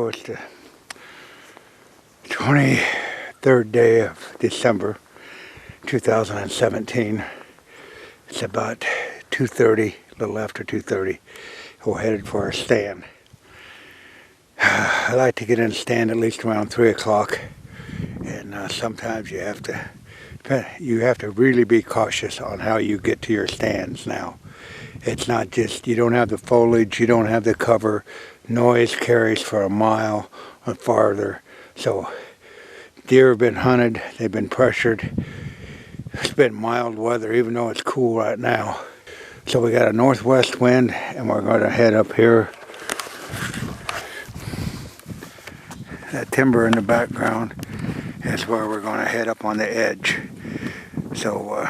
It's the 23rd day of December 2017. It's about 2:30, a little after 2:30. We're headed for our stand. I like to get in the stand at least around 3 o'clock, and sometimes you have to really be cautious on how you get to your stands now. It's not just, you don't have the foliage, you don't have the cover. Noise carries for a mile or farther. So deer have been hunted, they've been pressured. It's been mild weather, even though it's cool right now. So we got a northwest wind, and we're going to head up here. That timber in the background is where we're going to head up on the edge. So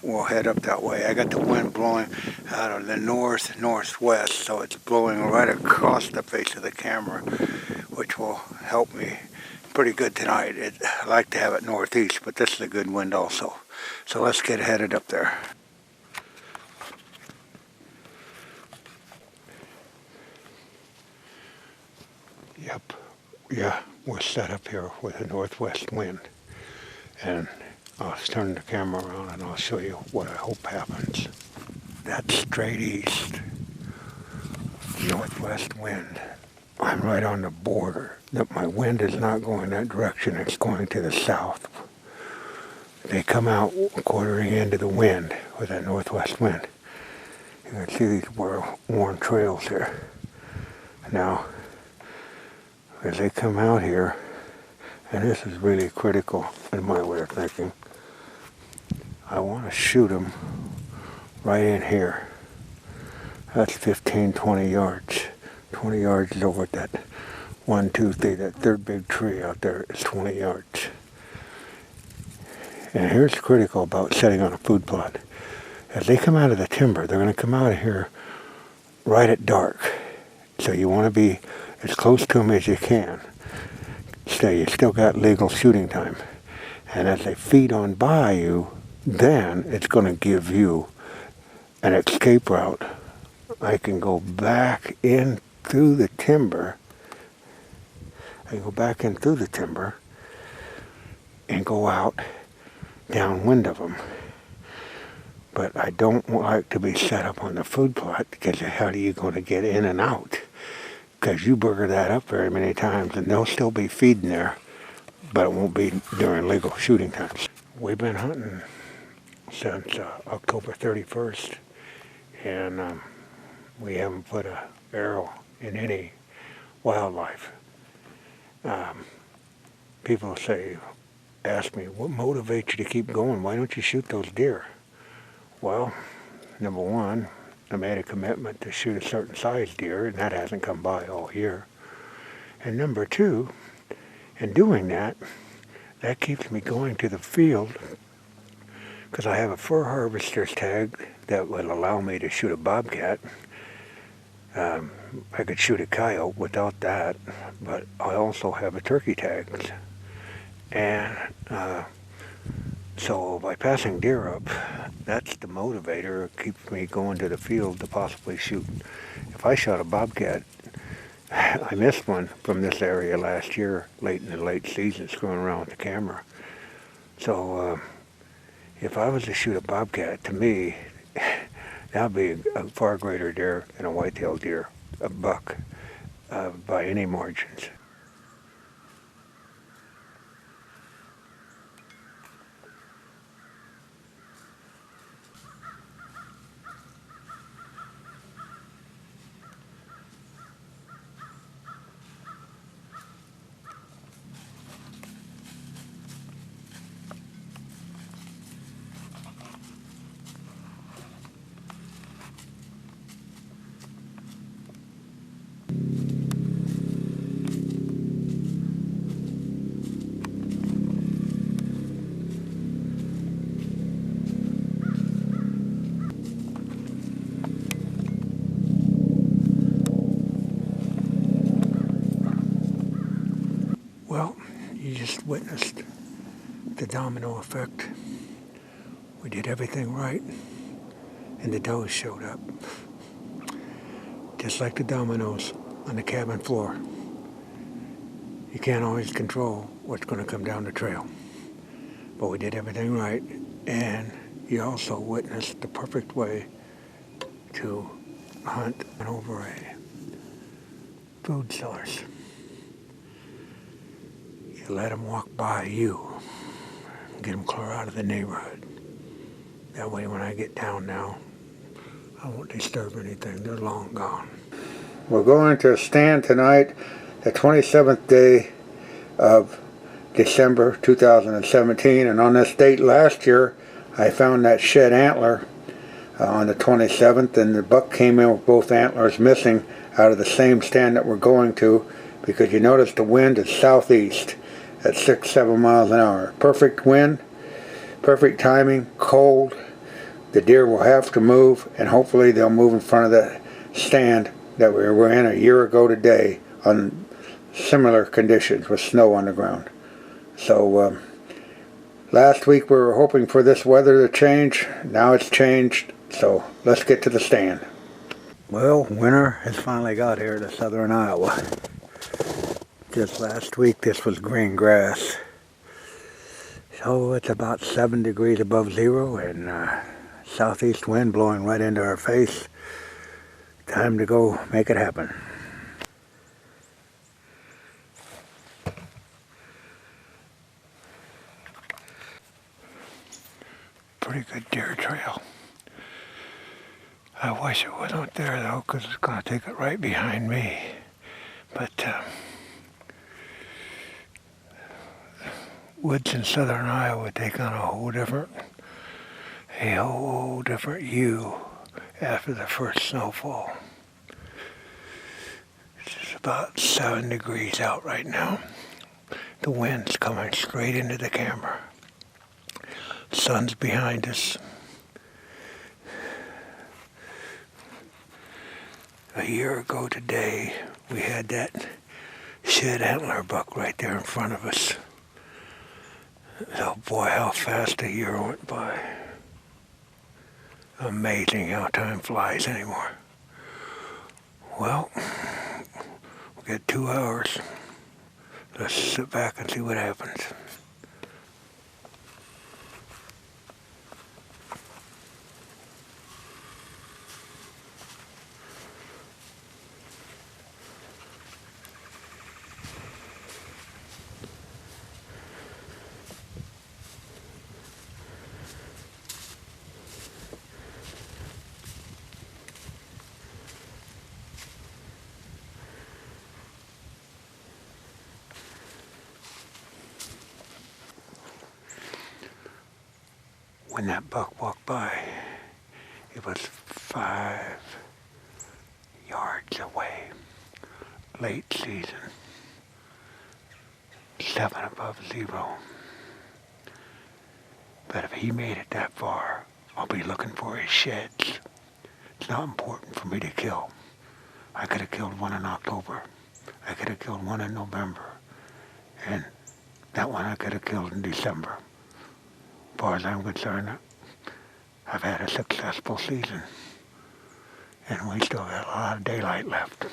we'll head up that way. I got the wind blowing out of the northwest, so it's blowing right across the face of the camera, which will help me pretty good tonight. I like to have it northeast, but this is a good wind also. So let's get headed up there. Yep, yeah, we're set up here with a northwest wind. And I'll turn the camera around and I'll show you what I hope happens. That's straight east, northwest wind. I'm right on the border. My wind is not going that direction, it's going to the south. They come out quartering into the wind with that northwest wind. You can see these worn trails here. Now, as they come out here, and this is really critical in my way of thinking, I want to shoot them right in here. That's 15, 20 yards. 20 yards is over at that 1, 2, 3, that third big tree out there is 20 yards. And here's critical about setting on a food plot. As they come out of the timber, they're going to come out of here right at dark. So you want to be as close to them as you can. So you still got legal shooting time. And as they feed on by you, then it's going to give you an escape route. I can go back in through the timber. And go out downwind of them. But I don't like to be set up on the food plot, because how are you going to get in and out? Because you burger that up very many times, and they'll still be feeding there, but it won't be during legal shooting times. We've been hunting since October 31st, and we haven't put an arrow in any wildlife. People ask me, what motivates you to keep going? Why don't you shoot those deer? Well, number one, I made a commitment to shoot a certain size deer, and that hasn't come by all year. And number two, in doing that, that keeps me going to the field, because I have a fur harvester's tag that will allow me to shoot a bobcat. I could shoot a coyote without that, but I also have a turkey tag. And so by passing deer up, that's the motivator. It keeps me going to the field to possibly shoot. If I shot a bobcat, I missed one from this area last year, late in the late season, screwing around with the camera. So if I was to shoot a bobcat, to me, that would be a far greater deer than a white-tailed deer, a buck, by any margins. Well, you just witnessed the domino effect. We did everything right, and the does showed up. Just like the dominoes on the cabin floor. You can't always control what's going to come down the trail. But we did everything right, and you also witnessed the perfect way to hunt over a food source. You let them walk by you, get them clear out of the neighborhood. That way when I get down now, I won't disturb anything. They're long gone. We're going to stand tonight, the 27th day of December 2017, and on this date last year I found that shed antler on the 27th, and the buck came in with both antlers missing out of the same stand that we're going to, because you notice the wind is southeast at 6-7 miles an hour. Perfect wind, perfect timing, cold. The deer will have to move, and hopefully they'll move in front of the stand that we were in a year ago today on similar conditions with snow on the ground. So last week we were hoping for this weather to change. Now it's changed, so let's get to the stand. Well, winter has finally got here to southern Iowa. Just last week this was green grass. So it's about 7 degrees above zero, and southeast wind blowing right into our face. Time to go make it happen. Pretty good deer trail. I wish it wasn't there though, because it's going to take it right behind me. But woods in southern Iowa take on a whole different hue after the first snowfall. It's about 7 degrees out right now. The wind's coming straight into the camera. Sun's behind us. A year ago today, we had that shed antler buck right there in front of us. Oh boy, how fast a year went by. Amazing how time flies anymore. Well, we got 2 hours. Let's sit back and see what happens. When that buck walked by, it was 5 yards away. Late season. 7 above zero. But if he made it that far, I'll be looking for his sheds. It's not important for me to kill. I could have killed one in October. I could have killed one in November. And that one I could have killed in December. As far as I'm concerned, I've had a successful season. And we still got a lot of daylight left.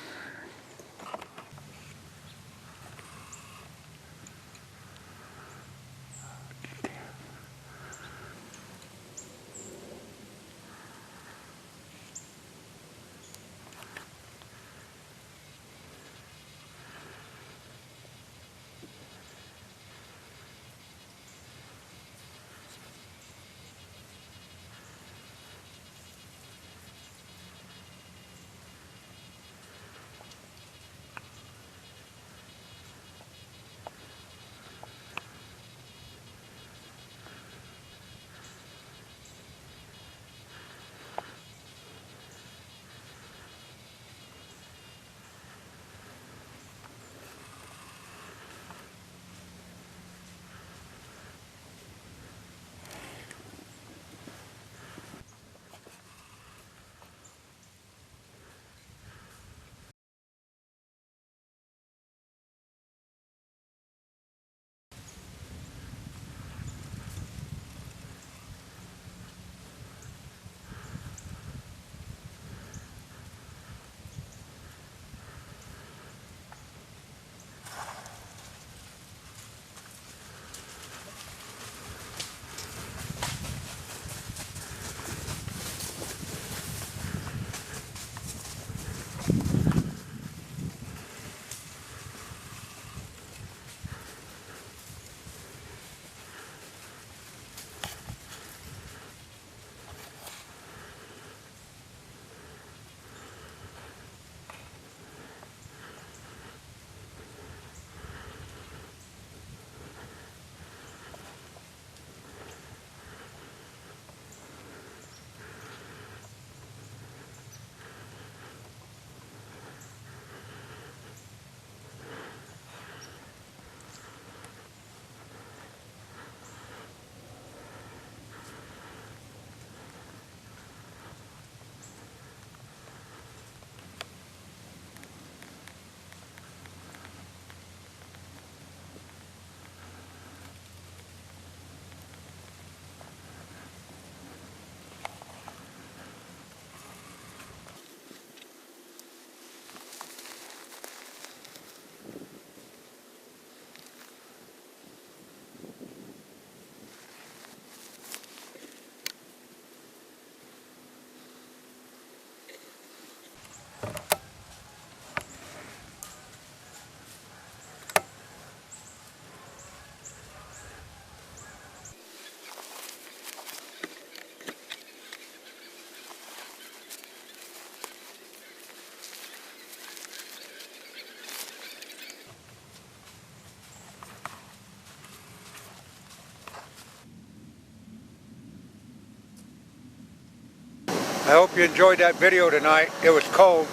I hope you enjoyed that video tonight. It was cold,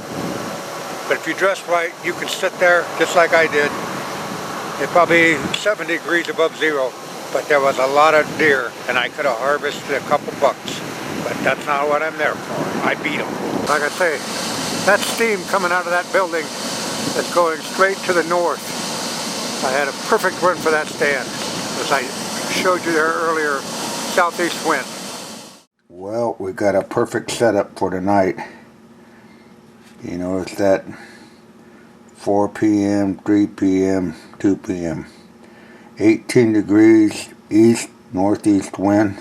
but if you dress right, you can sit there just like I did. It's probably 7 degrees above zero, but there was a lot of deer, and I could have harvested a couple bucks. But that's not what I'm there for. I beat them. Like I say, that steam coming out of that building is going straight to the north. I had a perfect run for that stand, as I showed you there earlier, southeast wind. Well, we got a perfect setup for tonight. You notice that 4 p.m., 3 p.m., 2 p.m. 18 degrees east, northeast wind.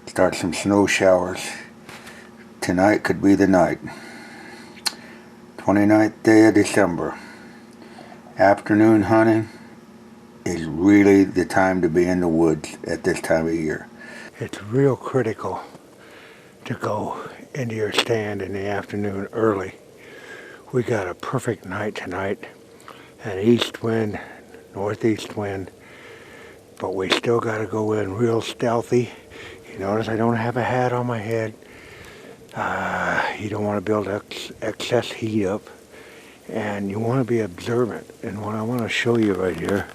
Start some snow showers. Tonight could be the night. 29th day of December. Afternoon hunting is really the time to be in the woods at this time of year. It's real critical to go into your stand in the afternoon early. We got a perfect night tonight, an east wind, northeast wind, but we still got to go in real stealthy. You notice I don't have a hat on my head. You don't want to build excess heat up, and you want to be observant. And what I want to show you right here,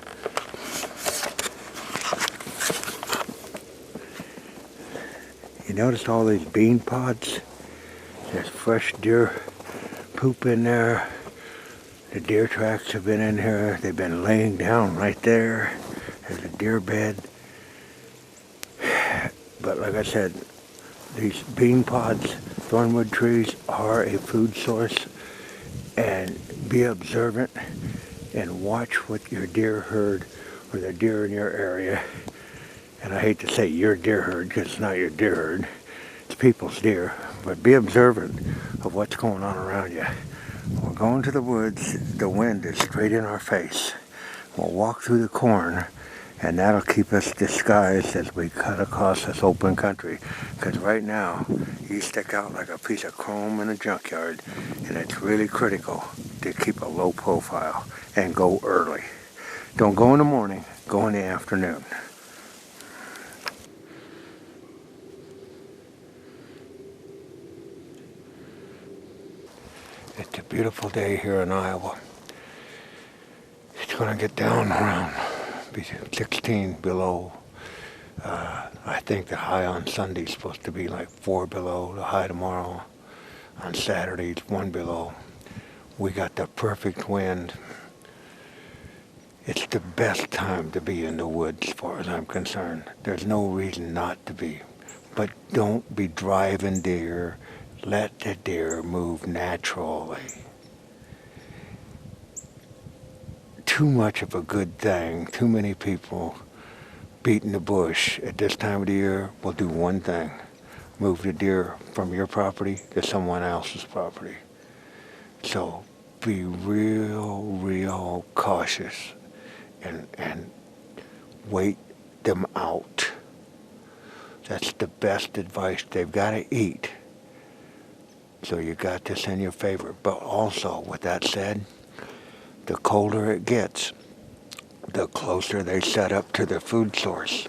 you notice all these bean pods? There's fresh deer poop in there. The deer tracks have been in here. They've been laying down right there. There's a deer bed. But like I said, these bean pods, thornwood trees are a food source, and be observant and watch what your deer herd or the deer in your area. And I hate to say your deer herd because it's not your deer herd, it's people's deer, but be observant of what's going on around you. We're going to the woods, the wind is straight in our face. We'll walk through the corn, and that'll keep us disguised as we cut across this open country. Because right now, you stick out like a piece of chrome in a junkyard, and it's really critical to keep a low profile and go early. Don't go in the morning, go in the afternoon. It's a beautiful day here in Iowa. It's going to get down around 16 below. I think the high on Sunday is supposed to be like 4 below. The high tomorrow on Saturday is 1 below. We got the perfect wind. It's the best time to be in the woods as far as I'm concerned. There's no reason not to be. But don't be driving deer. Let the deer move naturally. Too much of a good thing, too many people beating the bush at this time of the year will do one thing: move the deer from your property to someone else's property. So be real cautious and wait them out. That's the best advice. They've got to eat. So you got this in your favor. But also, with that said, the colder it gets, the closer they set up to their food source.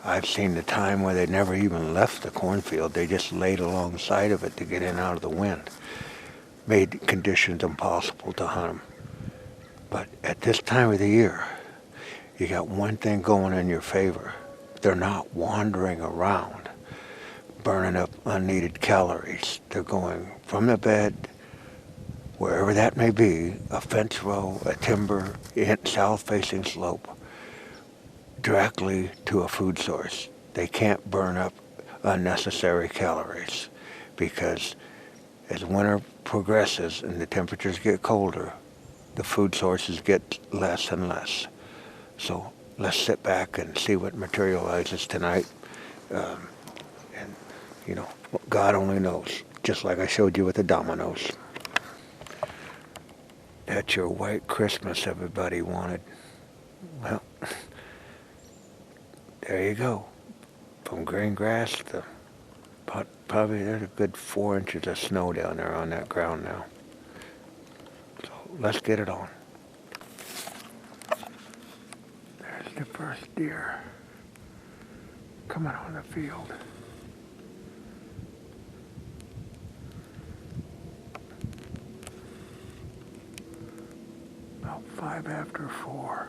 I've seen the time where they never even left the cornfield. They just laid alongside of it to get in and out of the wind. Made conditions impossible to hunt them. But at this time of the year, you got one thing going in your favor. They're not wandering around, burning up unneeded calories. They're going from the bed, wherever that may be, a fence row, a timber, south-facing slope, directly to a food source. They can't burn up unnecessary calories, because as winter progresses and the temperatures get colder, the food sources get less and less. So let's sit back and see what materializes tonight. And, you know, God only knows, just like I showed you with the dominoes. That's your white Christmas everybody wanted. Well, there you go. From green grass to probably there's a good 4 inches of snow down there on that ground now. So let's get it on. There's the first deer coming on the field. 5 after 4.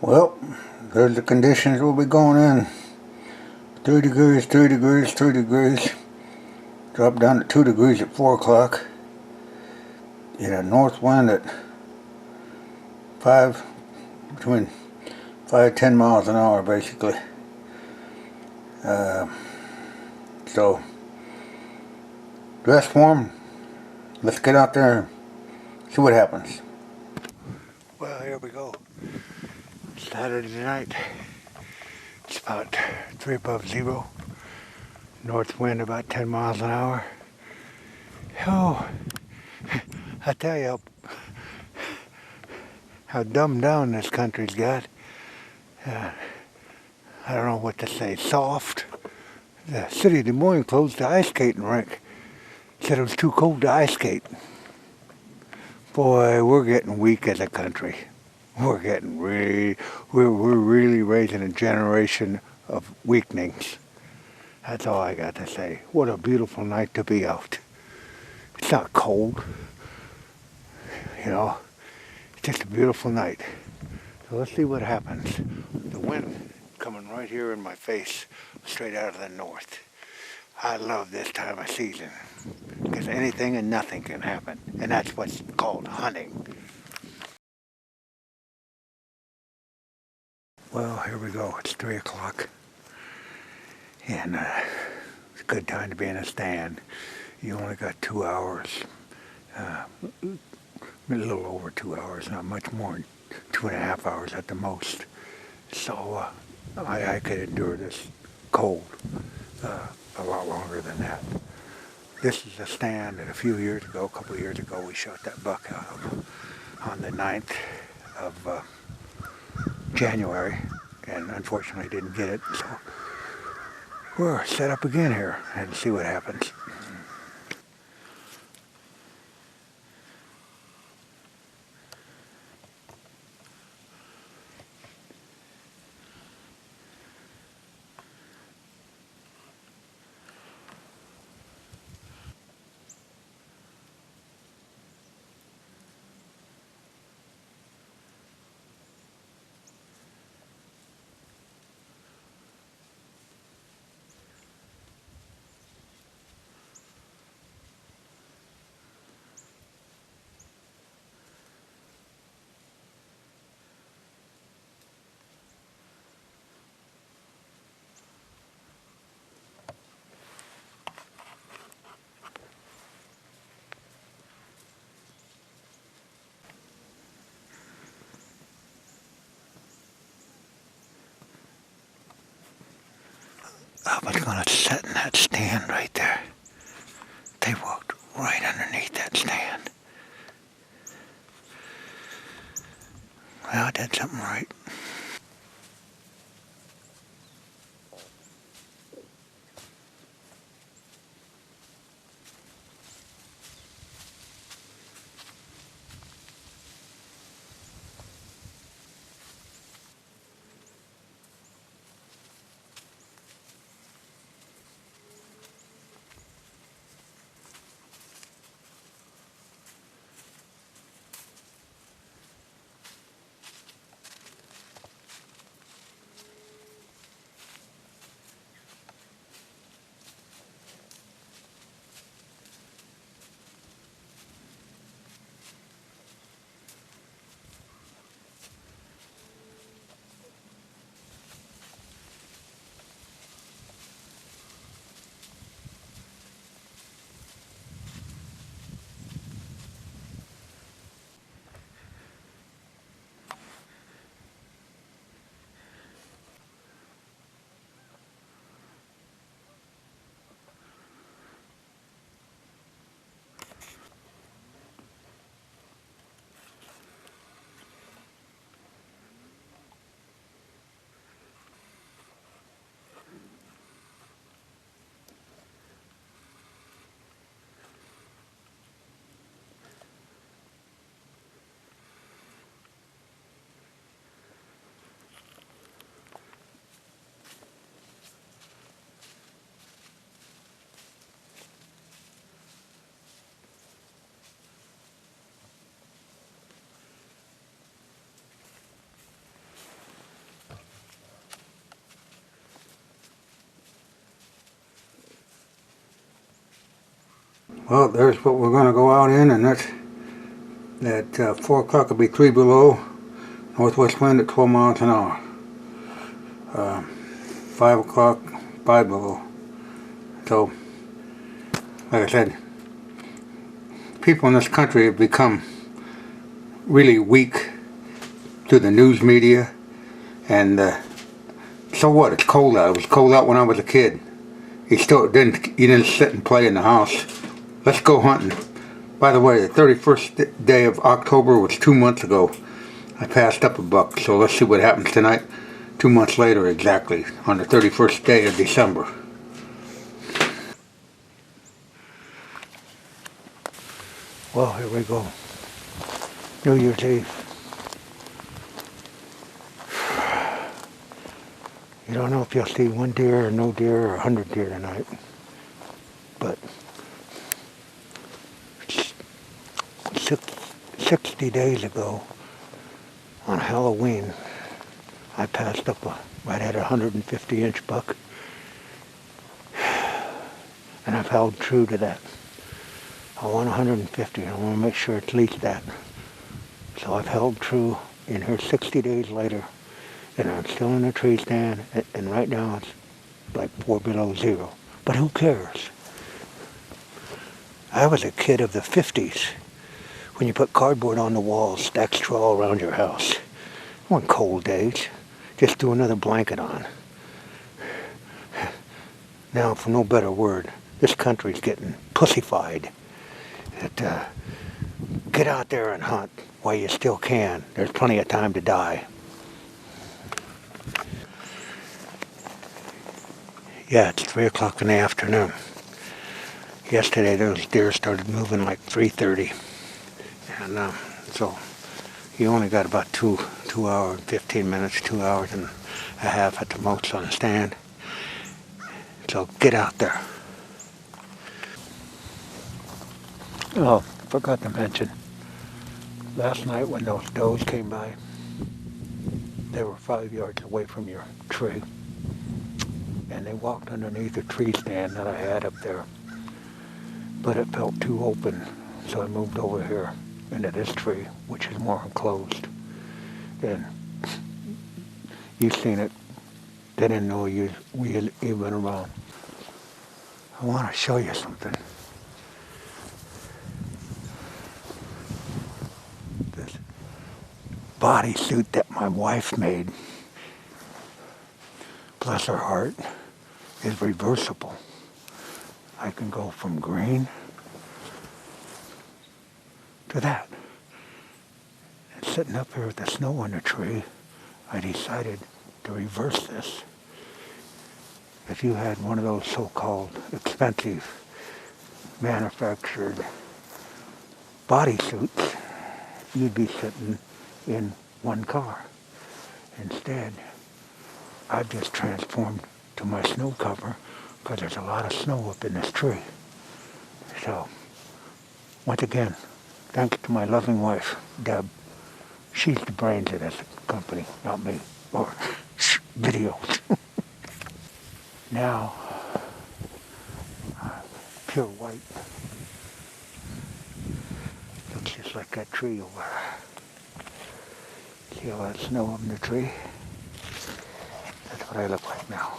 Well, there's the conditions we'll be going in. 3 degrees, 3 degrees, 3 degrees. Drop down to 2 degrees at 4 o'clock. In a north wind at 5, between 5 and 10 miles an hour basically. So, dress warm. Let's get out there and see what happens. Well, here we go. Saturday night. It's about 3 above 0. North wind about 10 miles an hour. Oh, I tell you how dumbed down this country's got. I don't know what to say. Soft. The city of Des Moines closed the ice skating rink. Said it was too cold to ice skate. Boy, we're getting weak as a country. We're getting we're really raising a generation of weaklings. That's all I got to say. What a beautiful night to be out. It's not cold, you know. It's just a beautiful night. So let's see what happens. The wind coming right here in my face, straight out of the north. I love this time of season because anything and nothing can happen, and that's what's called hunting. Well, here we go. It's 3 o'clock, and it's a good time to be in a stand. You only got 2 hours, a little over 2 hours, not much more, 2.5 hours at the most. So I could endure this cold a lot longer than that. This is a stand that a couple of years ago, we shot that buck out of on the 9th of January, and unfortunately didn't get it. So we're set up again here and see what happens. I was going to sit in that stand right there. They walked right underneath that stand. Well, I did something right. Well, there's what we're going to go out in, and that's at 4 o'clock will be 3 below, northwest wind at 12 miles an hour. 5 o'clock, 5 below. So, like I said, people in this country have become really weak to the news media, and so what? It's cold out. It was cold out when I was a kid. You didn't sit and play in the house. Let's go hunting. By the way, the 31st day of October was 2 months ago. I passed up a buck, so let's see what happens tonight. 2 months later exactly, on the 31st day of December. Well, here we go. New Year's Eve. You don't know if you'll see one deer or no deer or 100 deer tonight. But 60 days ago, on Halloween, I passed up right at a 150-inch buck. And I've held true to that. I want 150, and I want to make sure it's at least that. So I've held true in here 60 days later, and I'm still in a tree stand, and right now it's like 4 below zero. But who cares? I was a kid of the 50s, when you put cardboard on the walls, stack straw around your house. One cold days, just threw another blanket on. Now, for no better word, this country's getting pussified. Get out there and hunt while you still can. There's plenty of time to die. Yeah, it's 3 o'clock in the afternoon. Yesterday, those deer started moving like 3:30. And so you only got about 2 hours and 15 minutes, 2 hours and a half at the most on the stand. So get out there. Oh, forgot to mention, last night when those does came by, they were 5 yards away from your tree. And they walked underneath a tree stand that I had up there. But it felt too open, so I moved over here into this tree, which is more enclosed. And you've seen it. They didn't know you went around. I want to show you something. This bodysuit that my wife made, bless her heart, is reversible. I can go from green to that. And sitting up here with the snow on the tree, I decided to reverse this. If you had one of those so-called expensive manufactured bodysuits, you'd be sitting in one car. Instead, I've just transformed to my snow cover because there's a lot of snow up in this tree. So, once again, thanks to my loving wife, Deb. She's the brains of this company, not me, or videos. Now, pure white. Looks just like that tree over there. See all that snow up in the tree? That's what I look like now.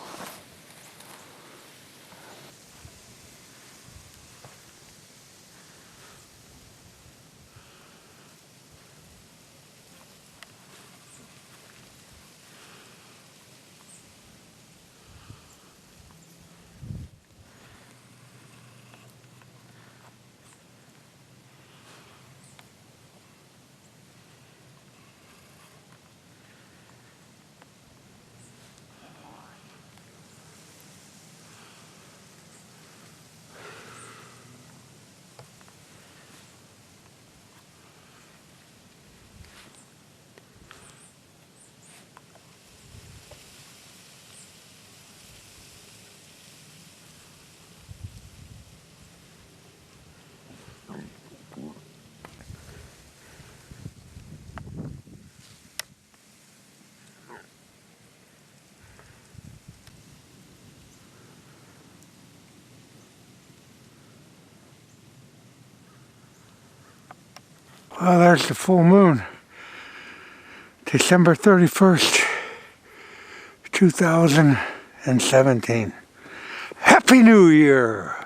Well, there's the full moon. December 31st, 2017. Happy New Year!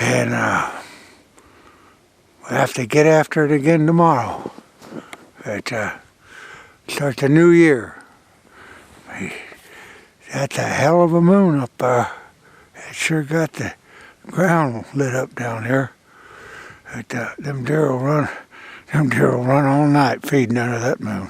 And we'll have to get after it again tomorrow. It starts a new year. That's a hell of a moon up there. It sure got the ground lit up down here. Them deer will run all night feeding under that moon.